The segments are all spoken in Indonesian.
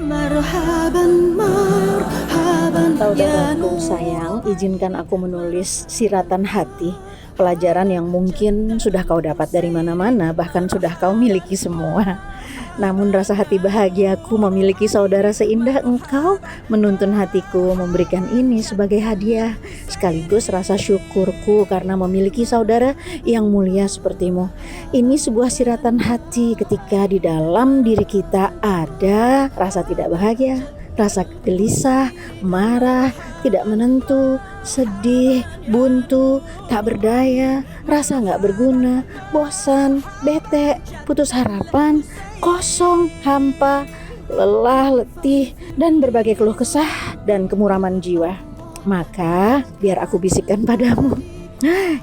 Marhaban, marhaban ya Saudaraku sayang, izinkan aku menulis siratan hati, pelajaran yang mungkin sudah kau dapat dari mana-mana, bahkan sudah kau miliki semua. Namun rasa hati bahagiaku memiliki saudara seindah engkau, menuntun hatiku memberikan ini sebagai hadiah, sekaligus rasa syukurku karena memiliki saudara yang mulia sepertimu. Ini sebuah siratan hati ketika di dalam diri kita ada rasa tidak bahagia, rasa gelisah, marah, tidak menentu, sedih, buntu, tak berdaya, rasa gak berguna, bosan, bete, putus harapan, kosong, hampa, lelah, letih, dan berbagai keluh kesah dan kemuraman jiwa. Maka biar aku bisikkan padamu,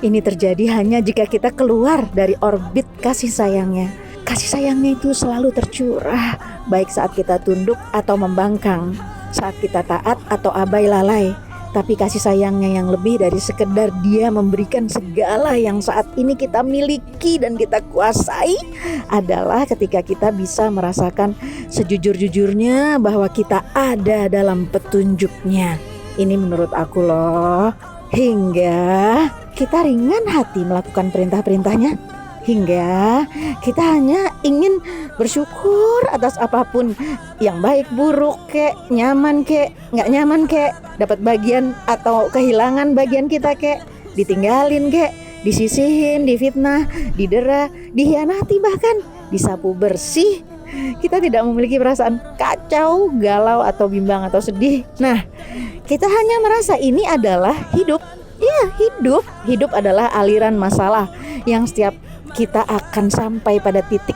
ini terjadi hanya jika kita keluar dari orbit kasih sayangnya. Kasih sayangnya itu selalu tercurah, baik saat kita tunduk atau membangkang, saat kita taat atau abai lalai. Tapi kasih sayangnya yang lebih dari sekedar dia memberikan segala yang saat ini kita miliki dan kita kuasai adalah ketika kita bisa merasakan sejujur-jujurnya bahwa kita ada dalam petunjuknya. Ini menurut aku loh, hingga kita ringan hati melakukan perintah-perintahnya. Hingga kita hanya ingin bersyukur atas apapun yang baik, buruk, kek, nyaman, kek, gak nyaman, kek, dapat bagian atau kehilangan bagian kita, kek, ditinggalin, kek, disisihin, difitnah, didera, dihianati, bahkan disapu bersih. Kita tidak memiliki perasaan kacau, galau, atau bimbang, atau sedih. Nah, kita hanya merasa ini adalah hidup. Ya, hidup adalah aliran masalah yang setiap kita akan sampai pada titik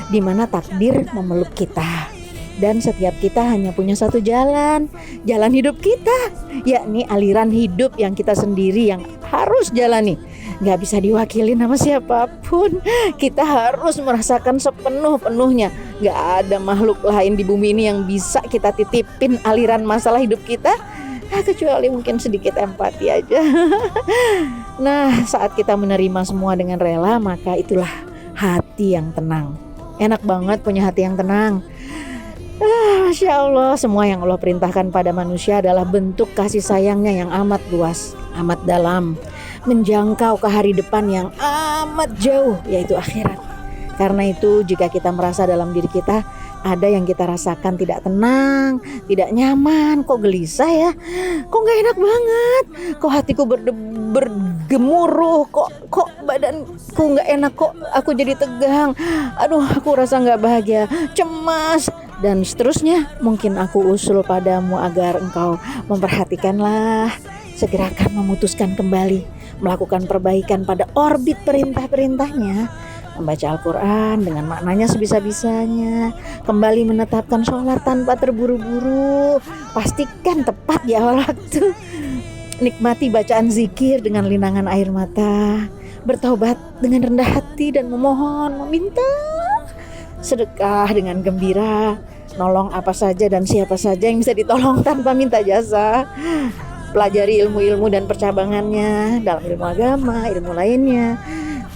di mana takdir memeluk kita. Dan setiap kita hanya punya satu jalan hidup kita, yakni aliran hidup yang kita sendiri yang harus jalani. Gak bisa diwakili sama siapapun. Kita harus merasakan sepenuh-penuhnya. Gak ada makhluk lain di bumi ini yang bisa kita titipin aliran masalah hidup kita, kecuali mungkin sedikit empati aja. Nah, saat kita menerima semua dengan rela, maka itulah hati yang tenang. Enak banget punya hati yang tenang. Masya Allah, semua yang Allah perintahkan pada manusia adalah bentuk kasih sayangnya yang amat luas, amat dalam, menjangkau ke hari depan yang amat jauh, yaitu akhirat. Karena itu jika kita merasa dalam diri kita ada yang kita rasakan tidak tenang, tidak nyaman, kok gelisah ya, kok gak enak banget, kok hatiku bergemuruh, kok badanku gak enak, kok aku jadi tegang, aduh aku rasa gak bahagia, cemas, dan seterusnya. Mungkin aku usul padamu agar engkau memperhatikanlah, segerakan memutuskan kembali, melakukan perbaikan pada orbit perintah-perintahnya, membaca Al-Quran dengan maknanya sebisa-bisanya, kembali menetapkan sholat tanpa terburu-buru, pastikan tepat di awal waktu, nikmati bacaan zikir dengan linangan air mata, bertaubat dengan rendah hati dan memohon, meminta, sedekah dengan gembira, nolong apa saja dan siapa saja yang bisa ditolong tanpa minta jasa, pelajari ilmu-ilmu dan percabangannya dalam ilmu agama, ilmu lainnya,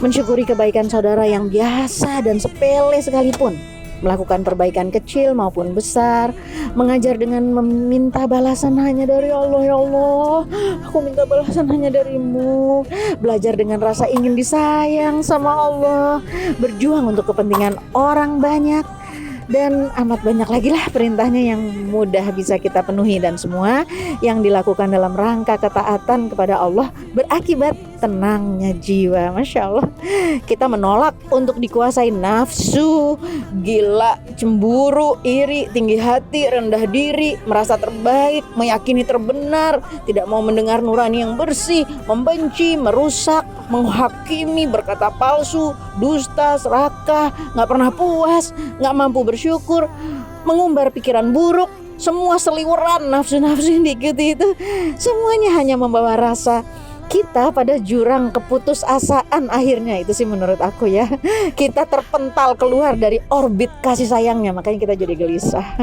mensyukuri kebaikan saudara yang biasa dan sepele sekalipun, melakukan perbaikan kecil maupun besar, mengajar dengan meminta balasan hanya dari Allah. Ya Allah, aku minta balasan hanya darimu, belajar dengan rasa ingin disayang sama Allah, berjuang untuk kepentingan orang banyak, dan amat banyak lagi lah perintahnya yang mudah bisa kita penuhi, dan semua yang dilakukan dalam rangka ketaatan kepada Allah berakibat tenangnya jiwa. Masya Allah, kita menolak untuk dikuasai nafsu, gila, cemburu, iri, tinggi hati, rendah diri, merasa terbaik, meyakini terbenar, tidak mau mendengar nurani yang bersih, membenci, merusak, menghakimi, berkata palsu, dusta, serakah, gak pernah puas, gak mampu bersyukur, mengumbar pikiran buruk, semua seliweran nafsu-nafsu yang diikuti itu, semuanya hanya membawa rasa kita pada jurang keputusasaan akhirnya. Itu sih menurut aku ya, kita terpental keluar dari orbit kasih sayangnya, makanya kita jadi gelisah.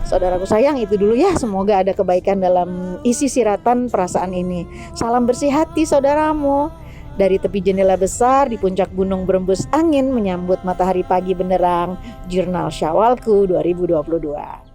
Saudaraku sayang, itu dulu ya, semoga ada kebaikan dalam isi siratan perasaan ini. Salam bersih hati saudaramu. Dari tepi jendela besar di puncak gunung berembus angin menyambut matahari pagi benderang, Jurnal Syawalku 2022.